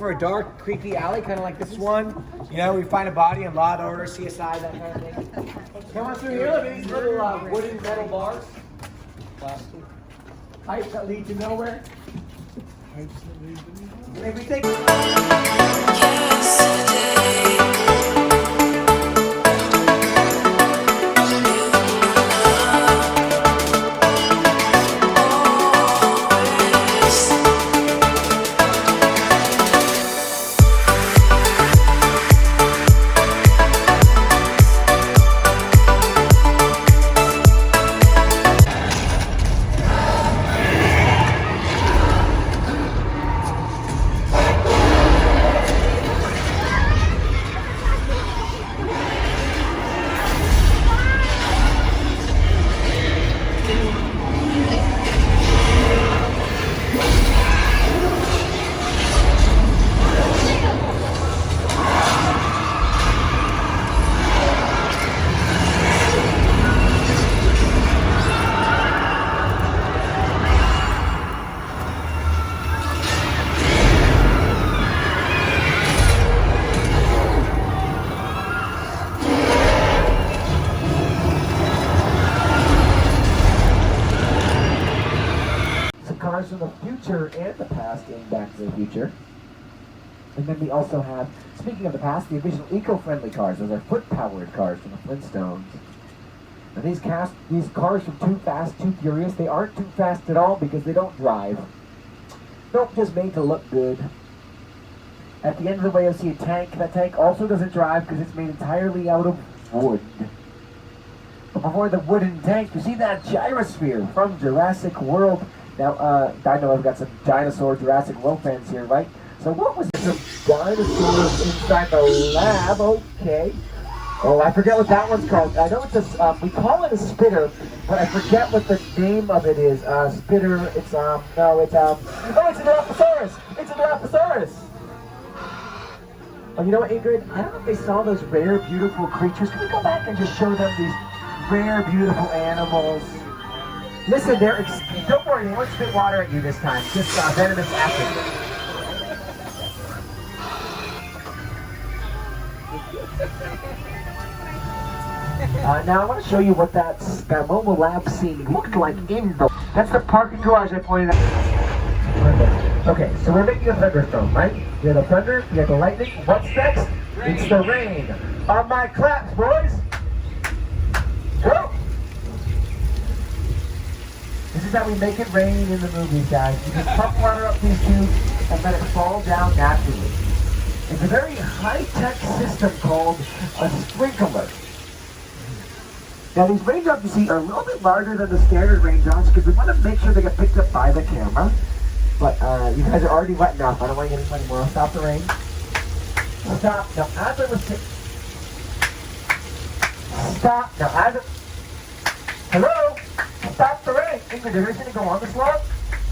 for a dark, creepy alley, kind of like this one. You know, we find a body in Law & Order, CSI, that kind of thing. Come on through here, look at these little wooden metal bars. Plastic. Pipes that lead to nowhere. Pipes that lead to nowhere. Everything. Cars from the future and the past in Back to the Future. And then we also have, speaking of the past, the original eco-friendly cars. Those are foot-powered cars from the Flintstones. And these cars from Too Fast, Too Furious, they aren't too fast at all because they don't drive. Nope, just made to look good. At the end of the way, you'll see a tank. That tank also doesn't drive because it's made entirely out of wood. But before the wooden tank, you see that gyrosphere from Jurassic World. Now, I know I've got some dinosaur Jurassic World fans here, right? So what was it? Some dinosaurs inside the lab, okay. Oh, I forget what that one's called. I know it's a, we call it a spitter, but I forget what the name of it is. Spitter, it's, no, it's, oh, it's a Dilophosaurus! It's a Dilophosaurus! Oh, you know what, Ingrid? I don't know if they saw those rare, beautiful creatures. Can we go back and just show them these rare, beautiful animals? Listen, don't worry, they won't spit water at you this time. Just venomous acid. Now I want to show you what that mobile lab scene looked like in the... That's the parking garage I pointed out. Okay, so we're making a thunderstorm, right? We have the thunder, we have the lightning. What's next? It's the rain. On my claps, boys! Go! This is how we make it rain in the movies, guys. You just pump water up these tubes and let it fall down naturally. It's a very high-tech system called a sprinkler. Now these raindrops you see are a little bit larger than the standard raindrops because we want to make sure they get picked up by the camera. But you guys are already wet enough. I don't want to get any more. Stop the rain. Stop. Now as I was saying... Stop. Now as I... Hello? Stop the rain! Ingrid, is everything to go on this long?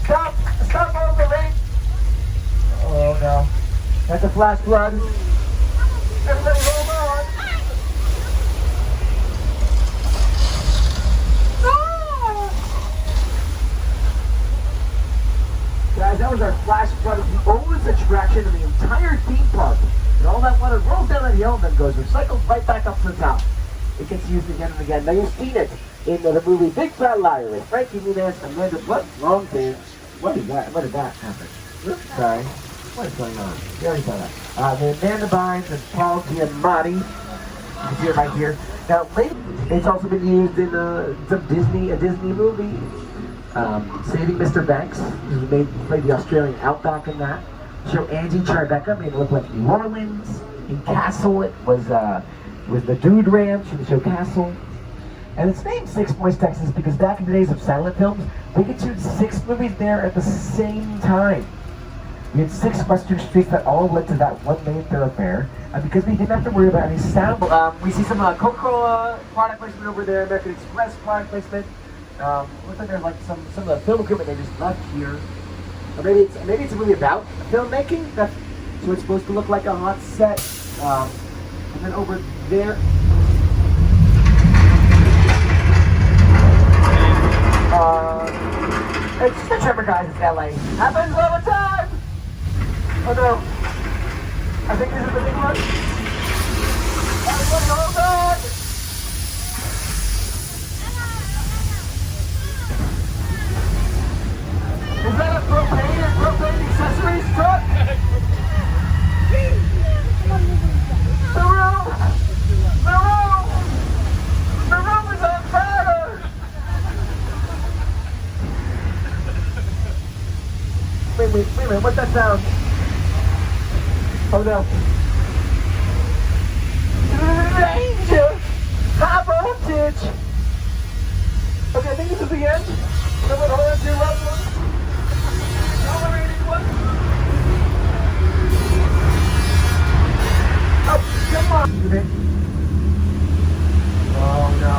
Stop! Stop all the rain! Oh no. That's a flash flood. Everybody hold on! Guys, that was our flash flood of the oldest attraction in the entire theme park. And all that water rolls down the hill and then goes recycled right back up to the top. It gets used again and again. Now you've seen it in the movie Big Fat Liar with Frankie Muniz and Linda. What? Wrong thing. What did that happen? Oops, sorry. What is going on? You already saw that. The Amanda Bynes and Paul Giamatti. You can see it right here. Now, it's also been used in a Disney movie. Saving Mr. Banks. He played the Australian outback in that. Show Angie Tribeca made it look like New Orleans. In Castle, it was the Dude Ranch in the show Castle. And it's named Six Points, Texas because back in the days of silent films, we could shoot 6 movies there at the same time. We had 6 western streets that all led to that one main thoroughfare. And because we didn't have to worry about any sound, we see some Coca-Cola product placement over there, American Express product placement. Looks like there's like some of the film equipment they just left here. Or maybe it's really about filmmaking. That's so it's supposed to look like a hot set. And then over there. It's just a Trevor guys, it's LA. Happens all the time! Oh no. I think this is the big one. Hold on! Is that a propane accessories truck? The room is on fire! Wait a minute, what's that sound? Oh no. Danger! High voltage! Okay, I think this is the end. Someone hold on to your loved ones. Tolerating one. Oh, come on! Oh no.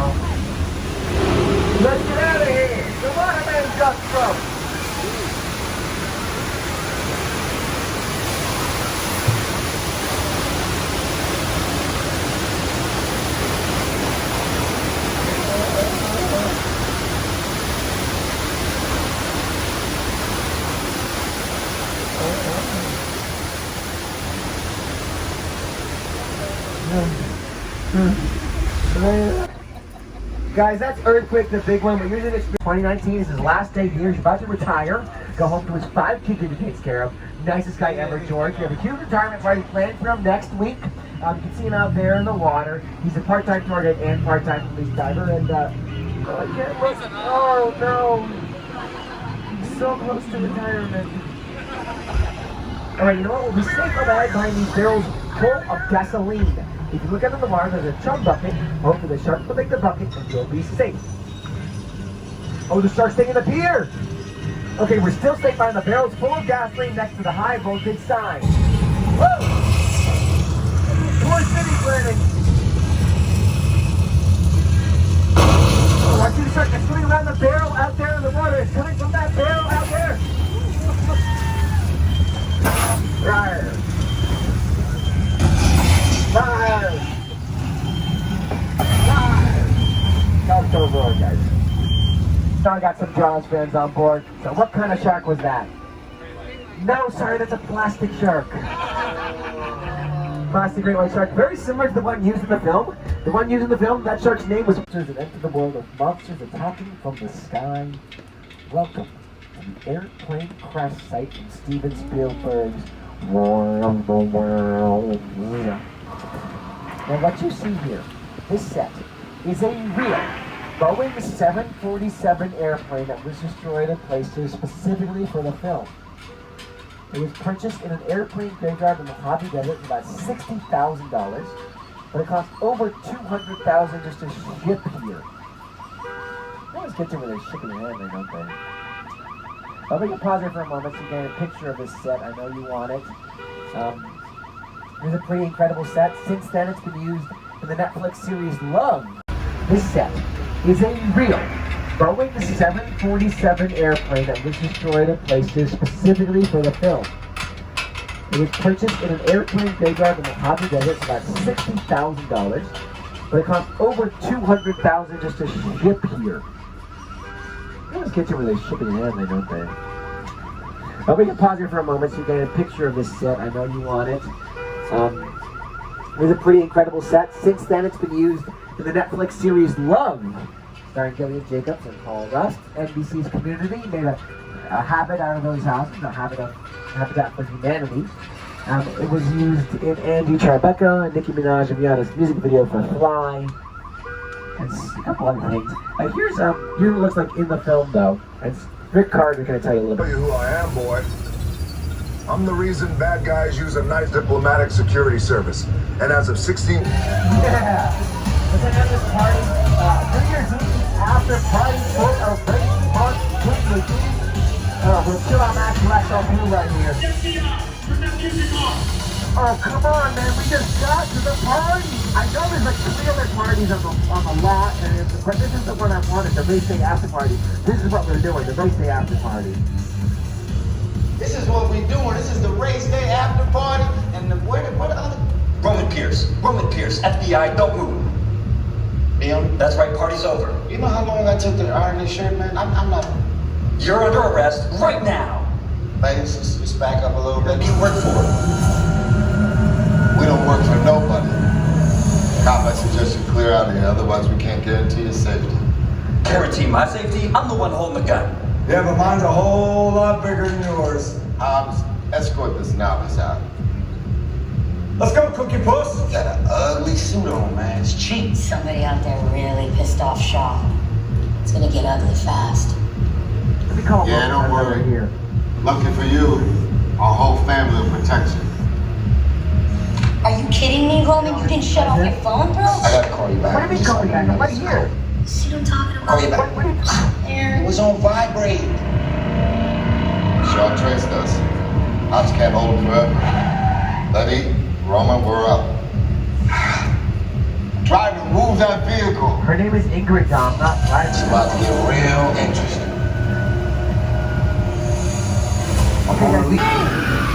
Let's get out of here! The waterman's got from. Guys, that's Earthquake, the big one. We're using it. 2019 is his last day here. He's about to retire, go home to his 5 kids that he takes care of. Nicest guy ever, George. We have a huge retirement party planned for him next week. You can see him out there in the water. He's a part-time tour guide and part-time police diver. And I can't listen. Oh no, he's so close to retirement. All right, you know what? We'll be safe on the ride behind these barrels full of gasoline. If you look under the water, there's a chum bucket. Hopefully the shark will take the bucket and you'll be safe. Oh, the shark's taking the pier! Okay, we're still safe behind the barrels full of gasoline next to the high voltage sign. Woo! Tour City's burning. Oh, I see the shark. It's swimming around the barrel out there in the water. It's coming from that barrel out there. Rawr. Rawr. Rawr. Tell us over, guys. Now I got some Jaws fans on board. So what kind of shark was that? No, sorry, that's a plastic shark. Plastic great white shark. Very similar to the one used in the film. The one used in the film, that shark's name was Monsters that Enter the World of Monsters Attacking from the Sky. Welcome to the airplane crash site in Steven Spielberg's War of the World. Now what you see here, this set, is a real Boeing 747 airplane that was destroyed in places specifically for the film. It was purchased in an airplane graveyard in the Mojave Desert for about $60,000, but it cost over $200,000 just to ship here. They always get to where they're shipping it in, don't they? I'll make a pause here for a moment so you get a picture of this set. I know you want it. It's a pretty incredible set. Since then, it's been used in the Netflix series Love. This set is a real Boeing 747 airplane that was destroyed in places specifically for the film. It was purchased in an airplane graveyard in the Mojave Desert for about $60,000, but it cost over $200,000 just to ship here. They always get you where they're shipping it in, don't they? I'll make a pause here for a moment so you get a picture of this set. I know you want it. It's a pretty incredible set. Since then, it's been used in the Netflix series Love, starring Gillian Jacobs and Paul Rust. NBC's Community made a habit out of those houses, a habitat for humanity. It was used in Andy Tribeca and Nicki Minaj and Rihanna's music video for Fly, and a couple other things. Here's what it looks like in the film, though. And Rick Carter going to tell you a little bit. Tell you who I am, boy. I'm the reason bad guys use a nice diplomatic security service. And as of 16... Yeah! Let's have this party. New Year's Eve after party full of Brady Park quickly. We'll chill out Max Flash on Blue right here. Oh, come on, man. We just got to the party. I know there's like 3 other parties on the lot, but this is the one I wanted, the race day after party. This is what we're doing, the race day after party. This is what we're doing. This is the race day after party. And what are the other? Roman Pierce, FBI, don't move. Leon? That's right, party's over. You know how long I took to iron this shirt, man? I'm not... You're under arrest right now. Ladies, just back up a little bit. You work for it. can't guarantee your safety. Guarantee my safety? I'm the one holding the gun. Yeah, but mine's a whole lot bigger than yours. Hobbs, escort this novice out. Let's go, Cookie Puss. Got an ugly suit on, man. It's cheap. Somebody out there really pissed off Shaw. It's gonna get ugly fast. Let me call Yeah, don't over worry. here. Lucky for you, our whole family will protect you. Are you kidding me, Roman? You didn't shut off your phone, bro? I gotta call you back. What do you mean call me back? I'm right here. See what I'm talking about? Call you back. There. It was on vibrate. Shaw traced us. Hobbs can't hold him forever. Letty, Roman, we're up. Driver, move that vehicle. Her name is Ingrid, Dom, not It's Ryder. about to get real interesting. Okay, guys.